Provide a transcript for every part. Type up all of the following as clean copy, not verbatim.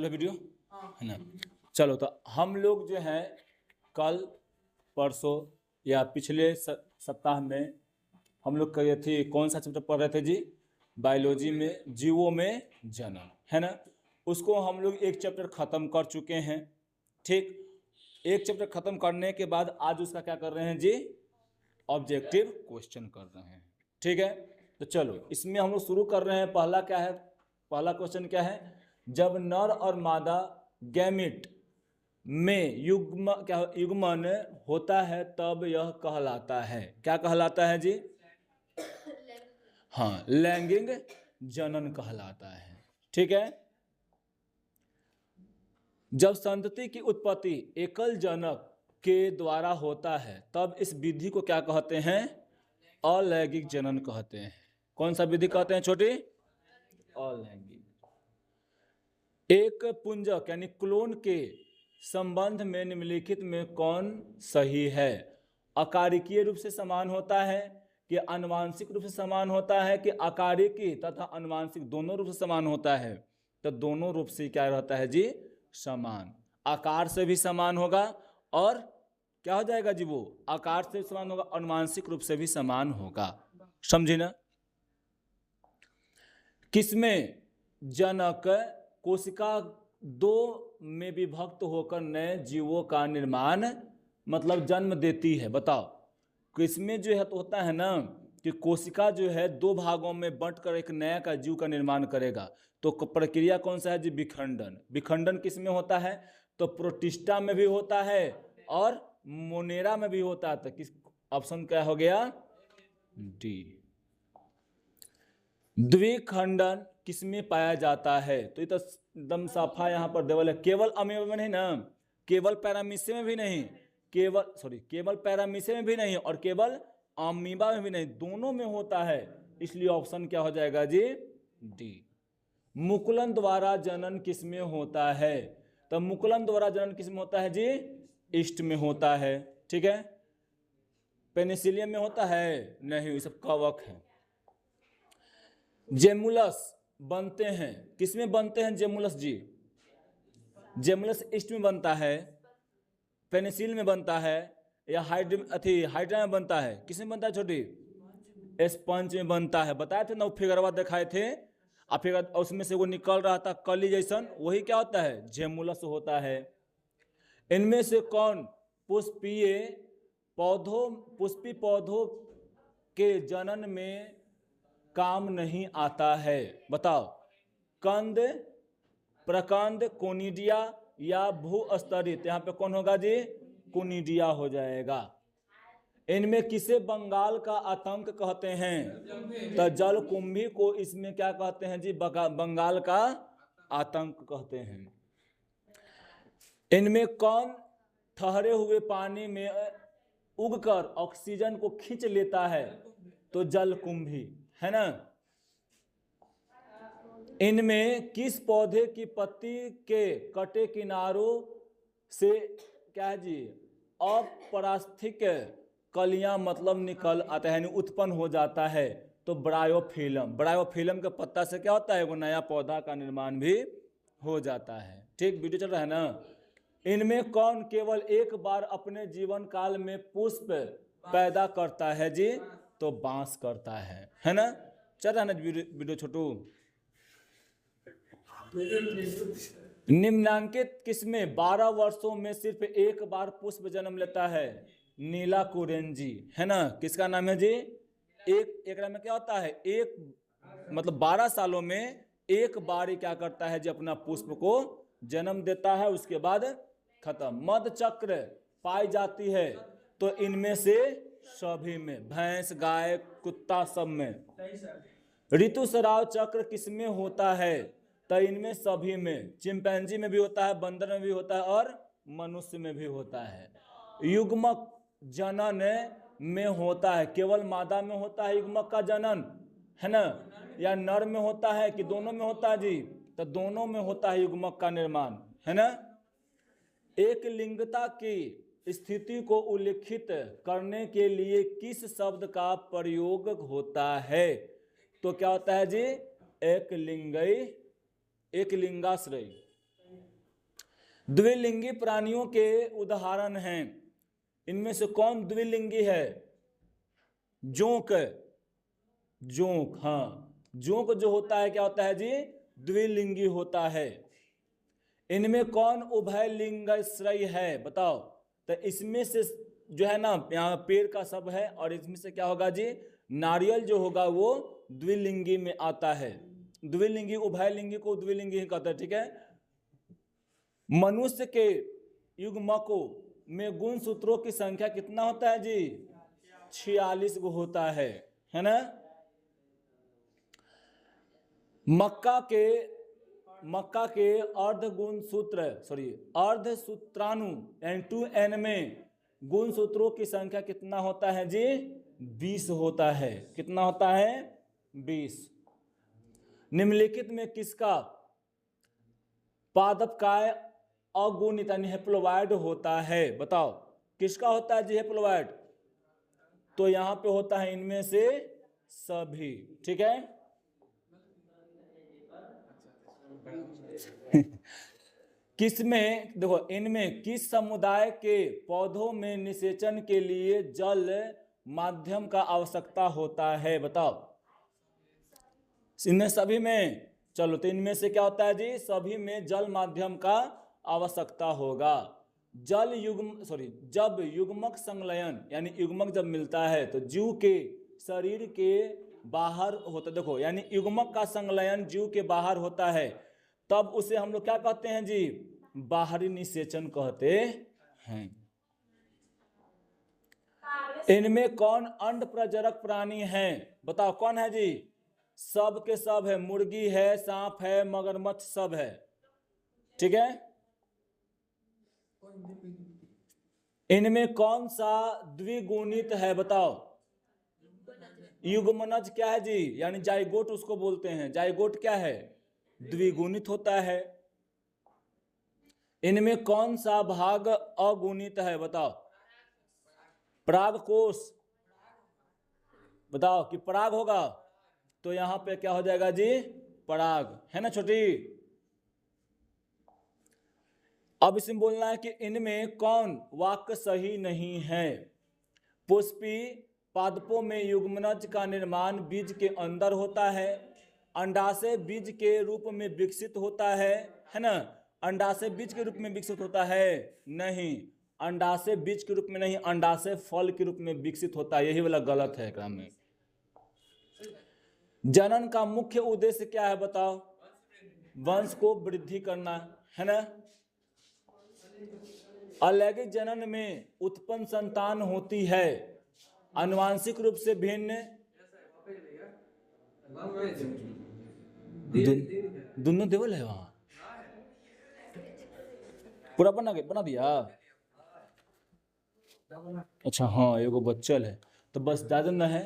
Video है ना। चलो तो हम लोग जो है कल परसों या पिछले सप्ताह में हम लोग करे थे, कौन सा चैप्टर पढ़ रहे थे जी? बायोलॉजी में जीवों में जन्म, है ना। उसको हम लोग एक चैप्टर ख़त्म कर चुके हैं। ठीक, एक चैप्टर ख़त्म करने के बाद आज उसका क्या कर रहे हैं जी? ऑब्जेक्टिव क्वेश्चन कर रहे हैं। ठीक है, तो चलो इसमें हम लोग शुरू कर रहे हैं। पहला क्या है? पहला क्वेश्चन क्या है? जब नर और मादा गैमिट में युग्मन होता है तब यह कहलाता है, क्या कहलाता है जी? हाँ, लैंगिक जनन कहलाता है। ठीक है, जब संतति की उत्पत्ति एकल जनक के द्वारा होता है तब इस विधि को क्या कहते हैं? अलैंगिक जनन कहते हैं। कौन सा विधि कहते हैं छोटी? अलैंगिक। एक पुंजक यानी क्लोन के संबंध में निम्नलिखित में कौन सही है? अकारिकीय रूप से समान होता है कि आनुवांशिक रूप से समान होता है कि अकारिकी तथा आनुवांशिक दोनों रूप से समान होता है? तो दोनों रूप से क्या रहता है जी? समान। आकार से भी समान होगा और क्या हो जाएगा जी? वो आकार से समान होगा, आनुवांशिक रूप से भी समान होगा। समझे ना? किसमें जनक कोशिका दो में विभक्त होकर नए जीवों का निर्माण मतलब जन्म देती है? बताओ, किसमें जो है तो होता है ना कि कोशिका जो है दो भागों में बंटकर एक नया का जीव का निर्माण करेगा। तो प्रक्रिया कौन सा है जी? विखंडन। विखंडन किसमें होता है? तो प्रोटिस्टा में भी होता है और मोनेरा में भी होता है। तो किस ऑप्शन क्या हो गया? डी। द्विखंडन किसमें पाया जाता है? तो ये तो एकदम साफा यहाँ पर देवल है। केवल अमीबा में नहीं ना, केवल पैरामीशियम में भी नहीं, केवल पैरामीशियम में भी नहीं और केवल अमीबा में भी नहीं, दोनों में होता है। इसलिए ऑप्शन क्या हो जाएगा जी? डी। मुकुलन द्वारा जनन किसमें होता है? तो मुकुलन द्वारा जनन किसमें होता है जी? ईस्ट में होता है। ठीक है, पेनिसिलियम में होता है नहीं, ये सब कवक है। जेमुलस बनते हैं किसमें बनते हैं जेमुलस जी? जेमुलस ईस्ट में बनता है, पेनिसिल में बनता है या हाइड्रा में बनता है? किसमें बनता है छोटी? स्पंज में बनता है। बताए थे ना, वो फिगरवा दिखाए थे, और फिर उसमें से वो निकल रहा था कली जैसन, वही क्या होता है? जेमुलस होता है। इनमें से कौन पुष्पी पौधों के जनन में काम नहीं आता है? बताओ, कंद, प्रकंद, कोनिडिया या भूस्तरित? यहाँ पे कौन होगा जी? कोनिडिया हो जाएगा। इनमें किसे बंगाल का आतंक कहते हैं? तो जलकुंभी को इसमें क्या कहते हैं जी? बंगाल का आतंक कहते हैं। इनमें कौन ठहरे हुए पानी में उगकर ऑक्सीजन को खींच लेता है? तो जलकुंभी, है ना। इनमें किस पौधे की पत्ती के कटे किनारों से क्या है जी? अपरास्थिक कलियां मतलब निकल आता है, यानी उत्पन्न हो जाता है? तो ब्रायोफिलम। ब्रायोफिलम के पत्ता से क्या होता है? वो नया पौधा का निर्माण भी हो जाता है। ठीक, वीडियो चल रहा है ना। इनमें कौन केवल एक बार अपने जीवन काल में पुष्प पैदा करता है जी? तो बांस करता है ना। चल रहा है ना वीडियो छोटू? निम्नांकित किसमें 12 वर्षों में सिर्फ एक बार पुष्प जन्म लेता है? नीला कुरेंजी, है ना। किसका नाम है जी? एक में क्या होता है? एक मतलब 12 सालों में एक बार ही क्या करता है जी? अपना पुष्प को जन्म देता है, उसके बाद खत्म। मध चक्र पाई जाती है तो इनमें से सभी में, भैंस, गाय, कुत्ता, सब में। ऋतुस्राव चक्र किसमें होता है? तो इनमें सभी में। चिंपैंजी में भी होता है, बंदर में भी होता है और मनुष्य में भी होता है। युग्मक जनन में होता है, केवल मादा में होता है युग्मक का जनन, है ना, या नर में होता है कि दोनों में होता है जी? तो दोनों में होता है युग्मक का निर्माण, है ना। एक लिंगता की स्थिति को उल्लेखित करने के लिए किस शब्द का प्रयोग होता है? तो क्या होता है जी? एक लिंगाश्रय, द्विलिंगी प्राणियों के उदाहरण हैं। इनमें से कौन द्विलिंगी है? जोंक। जोंक, हाँ, जोंक जो होता है क्या होता है जी? द्विलिंगी होता है। इनमें कौन उभय लिंगाश्रयी है? बताओ। तो इसमें से जो है ना, यहाँ पेड़ का सब है, और इसमें से क्या होगा जी? नारियल जो होगा वो द्विलिंगी में आता है। द्विलिंगी उभयलिंगी को द्विलिंगी ही कहते हैं, ठीक है। मनुष्य के युग्मकों में गुण सूत्रों की संख्या कितना होता है जी? 46 गो होता है ना। मक्का के अर्ध गुण सूत्र अर्ध सूत्राणु यानी 2n में गुण सूत्रों की संख्या कितना होता है जी? 20 होता है। कितना होता है? 20। निम्नलिखित में किसका पादपकाय अगुणित यानी हेप्लोइड होता है? बताओ, किसका होता है जी हेप्लोइड? तो यहां पे होता है इनमें से सभी, ठीक है। किसमें, देखो, इनमें किस समुदाय के पौधों में निषेचन के लिए जल माध्यम का आवश्यकता होता है? बताओ। इनमें सभी में, चलो, तो इनमें से क्या होता है जी? सभी में जल माध्यम का आवश्यकता होगा। जब युग्मक संलयन यानी युग्मक जब मिलता है तो जीव के शरीर के बाहर होता, देखो, यानी युग्मक का संलयन जीव के बाहर होता है, तब उसे हम लोग क्या कहते हैं जी? बाहरी निषेचन कहते हैं। इनमें कौन अंड प्रजनक प्राणी है? बताओ, कौन है जी? सब के सब है। मुर्गी है, सांप है, मगरमच्छ सब है, ठीक है। इनमें कौन सा द्विगुणित है? बताओ। युग्मनज क्या है जी? यानी जाइगोट उसको बोलते हैं। जाइगोट क्या है? द्विगुणित होता है। इनमें कौन सा भाग अगुणित है? बताओ। परागकोश। बताओ कि पराग होगा तो यहां पे क्या हो जाएगा जी? पराग, है ना छोटी। अब इसमें बोलना है कि इनमें कौन वाक्य सही नहीं है? पुष्पी पादपों में युग्मनज का निर्माण बीज के अंदर होता है। अंडाशय बीज के रूप में विकसित होता है ना। अंडाशय बीज के रूप में विकसित होता है? नहीं, अंडाशय बीज के रूप में नहीं, अंडाशय फल के रूप में विकसित होता है। यही वाला गलत है क्रम में। जनन का मुख्य उद्देश्य क्या है? बताओ। वंश को वृद्धि करना, है ना। अलैंगिक जनन में उत्पन्न संतान होती है आनुवांशिक रूप से भिन्न। दोनों देवल है वहां, पूरा बना दिया। अच्छा, हाँ, एगो बच्चल है तो बस ज्यादा न है,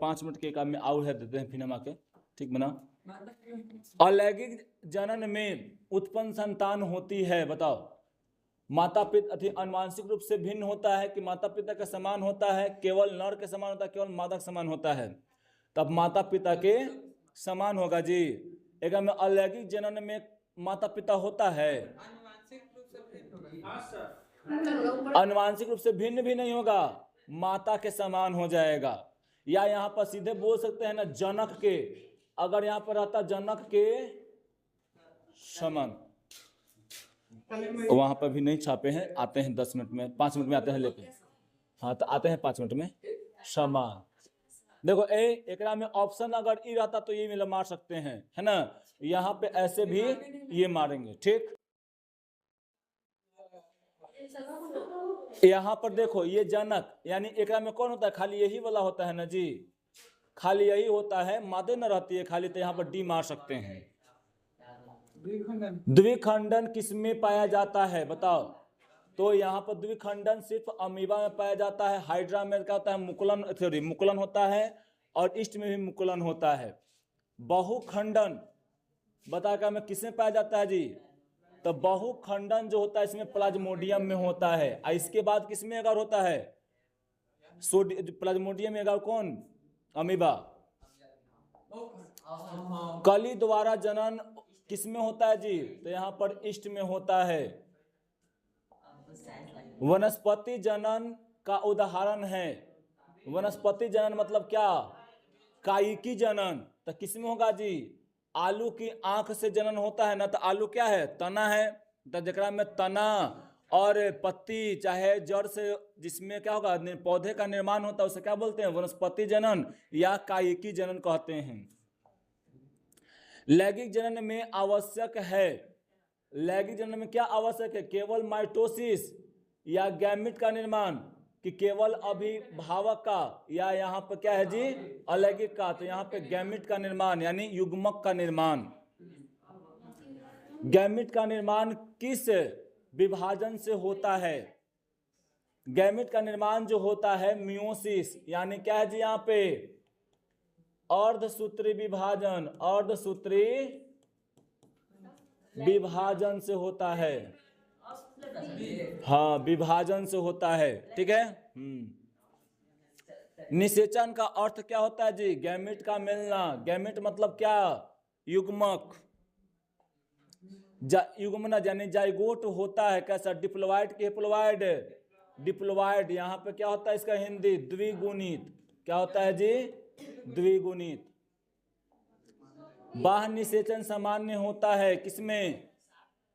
5 मिनट के काम में आउर है, देते हैं फिर हम आके, ठीक बना। अलैंगिक जनन में उत्पन्न संतान होती है। बताओ। माता पिता आनुवांशिक रूप से भिन्न होता है कि माता पिता के समान होता है? केवल नर के समान होता है, केवल मादा के समान होता है? तब माता पिता के समान होगा जी। एक में अलैंगिक जनन में माता पिता होता है, आनुवांशिक रूप से भिन्न भी नहीं होगा, माता के समान हो जाएगा। या यहाँ पर सीधे बोल सकते हैं ना, जनक के, अगर यहाँ पर रहता जनक के समान, वहां पर भी नहीं छापे हैं, आते हैं 10 मिनट में, 5 मिनट में आते हैं लेके। हाँ, तो आते हैं 5 मिनट में। समान, देखो, एकरा में ऑप्शन अगर ई रहता तो ये मिला मार सकते हैं, है ना। यहाँ पे ऐसे भी ये मारेंगे, ठीक। यहाँ पर देखो, ये जनक यानी एकरा में कौन होता है? खाली यही वाला होता है ना जी, खाली यही होता है, मादे न रहती है खाली, तो यहाँ पर डी मार सकते हैं। द्विखंडन किसमें पाया जाता है? बताओ। तो यहाँ पर द्विखंडन सिर्फ अमीबा में पाया जाता है। हाइड्रा में क्या होता है? मुकुलन होता है, और ईस्ट में भी मुकुलन होता है। बहुखंडन बता क्या में किसमें पाया जाता है जी? तो बहुखंडन जो होता है इसमें प्लाज्मोडियम में होता है। और इसके बाद किसमें अगर होता है? प्लाज्मोडियम में अगर कौन? अमीबा। कली द्वारा जनन किसमें होता है जी? तो यहाँ पर ईस्ट में होता है। वनस्पति जनन का उदाहरण है। वनस्पति जनन मतलब क्या? कायिकी जनन। तो किसमें होगा जी? आलू की आंख से जनन होता है ना, तो आलू क्या है? तना है। तो जकरा में तना और पत्ती चाहे जड़ से जिसमें क्या होगा पौधे का निर्माण होता है, उसे क्या बोलते हैं? वनस्पति जनन या कायिकी जनन कहते हैं। लैंगिक जनन में आवश्यक है, लैंगिक जनन में क्या आवश्यक है? केवल माइटोसिस या गैमिट का निर्माण, कि केवल अभिभावक का, या यहाँ पर क्या है जी? अलैंगिक का। तो यहाँ पे गैमिट का निर्माण यानी युग्मक का निर्माण। गैमिट का निर्माण किस विभाजन से होता है? गैमिट का निर्माण जो होता है मियोसिस, यानी क्या है जी? यहाँ पे अर्धसूत्री विभाजन, अर्धसूत्री विभाजन से होता है। हाँ, विभाजन से होता है। ठीक है। निषेचन का अर्थ क्या होता है जी? गैमिट का मिलना। गैमिट मतलब क्या? युग्मक। युग्मना यानी जाइगोट होता है कैसा? डिप्लॉयड के हैप्लॉयड, डिप्लॉयड। यहाँ पे क्या होता है इसका हिंदी? द्विगुणित। क्या होता है जी? द्विगुणित। बाह्य निषेचन सामान्य होता है किसमें?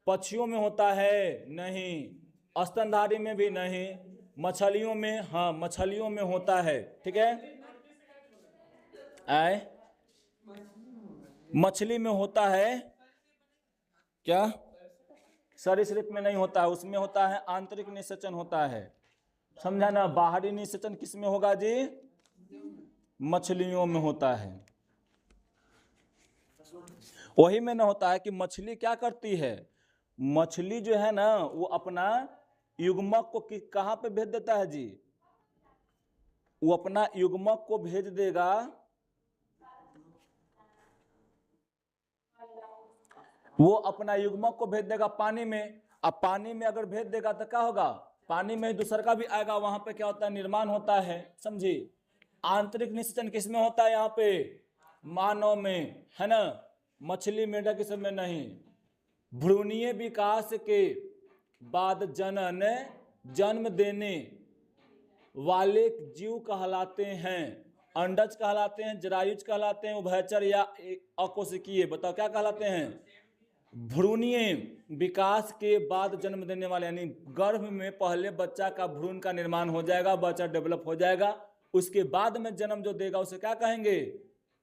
पक्षियों में होता है? नहीं। स्तनधारी में भी नहीं। मछलियों में? हाँ, मछलियों में होता है। ठीक है। आए मछली में होता है क्या? सरीसृप में नहीं होता है, उसमें होता है आंतरिक निषेचन होता है। समझा ना? बाहरी निषेचन किसमें होगा जी? मछलियों में होता है। वही में ना होता है कि मछली क्या करती है? मछली जो है ना वो अपना युग्मक को कहां पे भेज देता है जी? वो अपना युग्मक को भेज देगा, वो अपना युग्मक को भेज देगा पानी में। अब पानी में अगर भेज देगा तो क्या होगा? पानी में दूसरा का भी आएगा, वहां पे क्या होता है? निर्माण होता है। समझी? आंतरिक निषेचन किसमें होता है? यहाँ पे मानव में, है ना? मछली मेंढक के समय नहीं। भ्रूणीय विकास के बाद जनन, जन्म देने वाले जीव कहलाते हैं। अंडज कहलाते हैं, जरायुज कहलाते हैं, उभयचर या अकोशिकीय। बताओ क्या कहलाते हैं? भ्रूणीय विकास के बाद जन्म देने वाले, यानी गर्भ में पहले बच्चा का भ्रूण का निर्माण हो जाएगा, बच्चा डेवलप हो जाएगा, उसके बाद में जन्म जो देगा उसे क्या कहेंगे?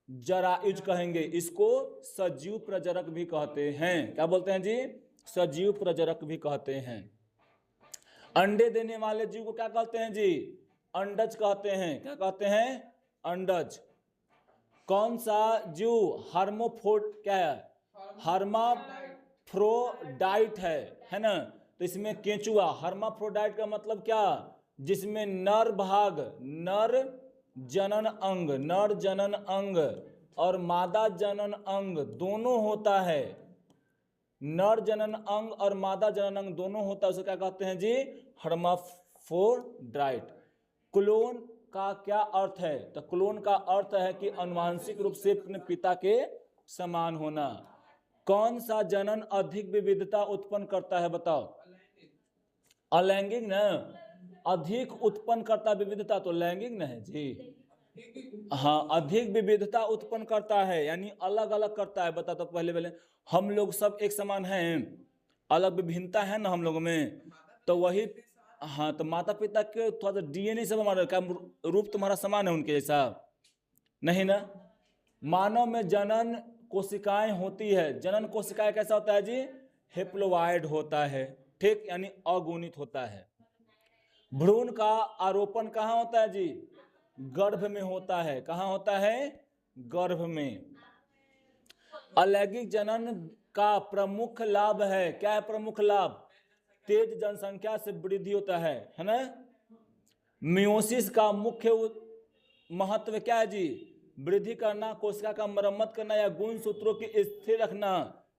जरायुज कहेंगे। इसको सजीव प्रजनक भी कहते हैं। क्या बोलते हैं जी? सजीव प्रजनक भी कहते हैं। अंडे देने वाले जीव को क्या कहते हैं जी? अंडज कहते हैं। क्या कहते हैं? अंडज। कौन सा जीव क्या है? हर्माफ्रोडाइट है ना? तो इसमें केंचुआ। हर्माफ्रोडाइट का मतलब क्या? जिसमें नर भाग, नर जनन अंग, नर जनन अंग और मादा जनन अंग दोनों होता है। नर जनन अंग और मादा जनन अंग दोनों होता है, उसे क्या कहते हैं जी? हर्माफ्रोडाइट। क्लोन का क्या अर्थ है? तो क्लोन का अर्थ है कि आनुवांशिक रूप से अपने पिता के समान होना। कौन सा जनन अधिक विविधता उत्पन्न करता है? बताओ। अलैंगिक ना? अधिक उत्पन्न करता विविधता तो लैंगिक न है जी। हाँ, अधिक विविधता उत्पन्न करता है यानी अलग अलग करता है। बता तो पहले हम लोग सब एक समान हैं, अलग विभिन्नता है ना हम लोगों में, तो वही। हाँ, तो माता पिता के थोड़ा सा डीएनए सब हमारा, क्या रूप तुम्हारा समान है उनके जैसा? नहीं ना। मानव में जनन कोशिकाएं होती है। जनन कोशिकाएं कैसा होता है जी? हेप्लोइड होता है। ठीक, यानी अगुणित होता है। भ्रूण का आरोपण कहाँ होता है जी? गर्भ में होता है। कहाँ होता है? गर्भ में। अलैंगिक जनन का प्रमुख लाभ है, क्या है प्रमुख लाभ? तेज जनसंख्या से वृद्धि होता है ना? मियोसिस का मुख्य महत्व क्या है जी? वृद्धि करना, कोशिका का मरम्मत करना या गुणसूत्रों की स्थिर रखना।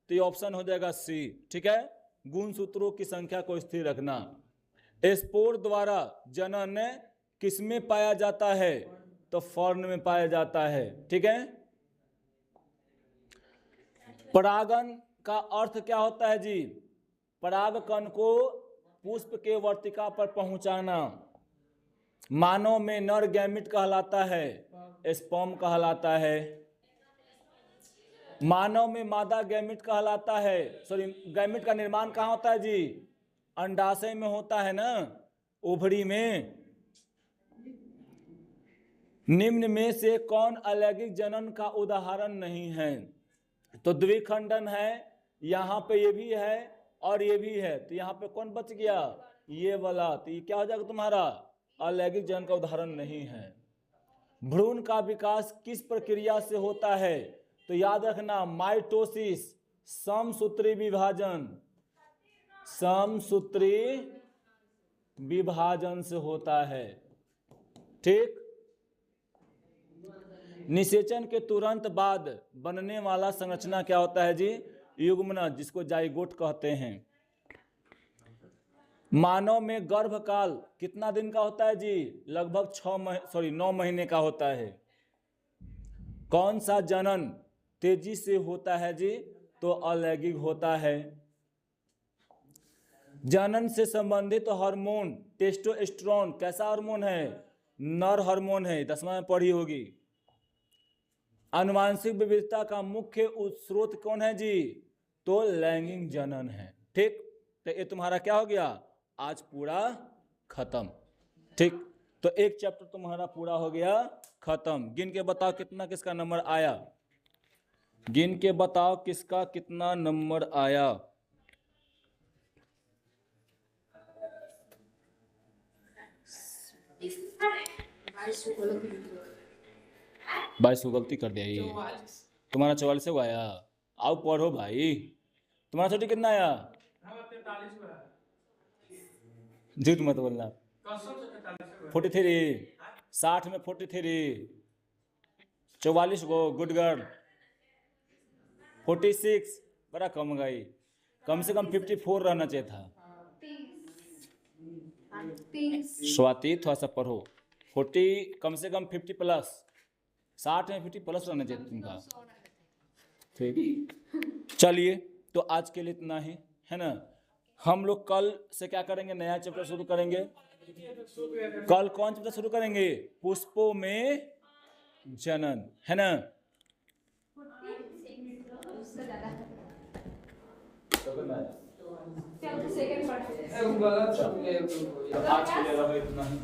तो ये ऑप्शन हो जाएगा सी। ठीक है, गुणसूत्रों की संख्या को स्थिर रखना। स्पोर द्वारा जनन किसमें पाया जाता है? तो फर्न में पाया जाता है। ठीक है। परागन का अर्थ क्या होता है जी? परागकण को पुष्प के वर्तिका पर पहुंचाना। मानव में नर गैमिट कहलाता है, स्पर्म कहलाता है। मानव में मादा गैमिट कहलाता है। सॉरी, गैमिट का निर्माण कहाँ होता है जी? अंडाशय में होता है ना, ओवरी में। निम्न में से कौन अलैंगिक जनन का उदाहरण नहीं है? तो द्विखंडन है, यहाँ पे ये भी है और ये भी है, तो यहाँ पे कौन बच गया? ये वाला। तो ये क्या हो जाएगा तुम्हारा? अलैंगिक जनन का उदाहरण नहीं है। भ्रूण का विकास किस प्रक्रिया से होता है? तो याद रखना, माइटोसिस, समसूत्री विभाजन, समसूत्री विभाजन से होता है। ठीक। निषेचन के तुरंत बाद बनने वाला संरचना क्या होता है जी? युग्मनज, जिसको जाइगोट कहते हैं। मानव में गर्भकाल कितना दिन का होता है जी? लगभग 9 महीने का होता है। कौन सा जनन तेजी से होता है जी? तो अलैंगिक होता है। जनन से संबंधित हार्मोन टेस्टोस्टेरोन कैसा हार्मोन है? नर हार्मोन है, 10वां में पढ़ी होगी। आनुवांशिक विविधता का मुख्य स्रोत कौन है जी? तो लैंगिक जनन है। ठीक। तो ये तुम्हारा क्या हो गया? आज पूरा खत्म। ठीक। तो एक चैप्टर तुम्हारा पूरा हो गया खत्म। गिन के बताओ कितना किसका नंबर आया? गिन के बताओ किसका कितना नंबर आया? 22 को गलती कर दिया ये। तुम्हारा 44 को आया। आओ पढ़ो भाई। तुम्हारा छोटी कितना आया? 43। झूठ मत बोलना। 43। 60 में 43। 44 को गुड गर्ल। 46 बड़ा कम गई। कम से कम 54 रहना चाहिए था। स्वाति थोड़ा सा पढ़ो। 40 कम से कम 50 प्लस। 60 में 50 प्लस रहना चाहिए तुमका। ठीक। चलिए, तो आज के लिए इतना ही है ना। हम लोग कल से क्या करेंगे? नया चैप्टर शुरू करेंगे। कल कौन चैप्टर शुरू करेंगे? पुष्पों में जनन, है ना। आज के लिए इतना ही।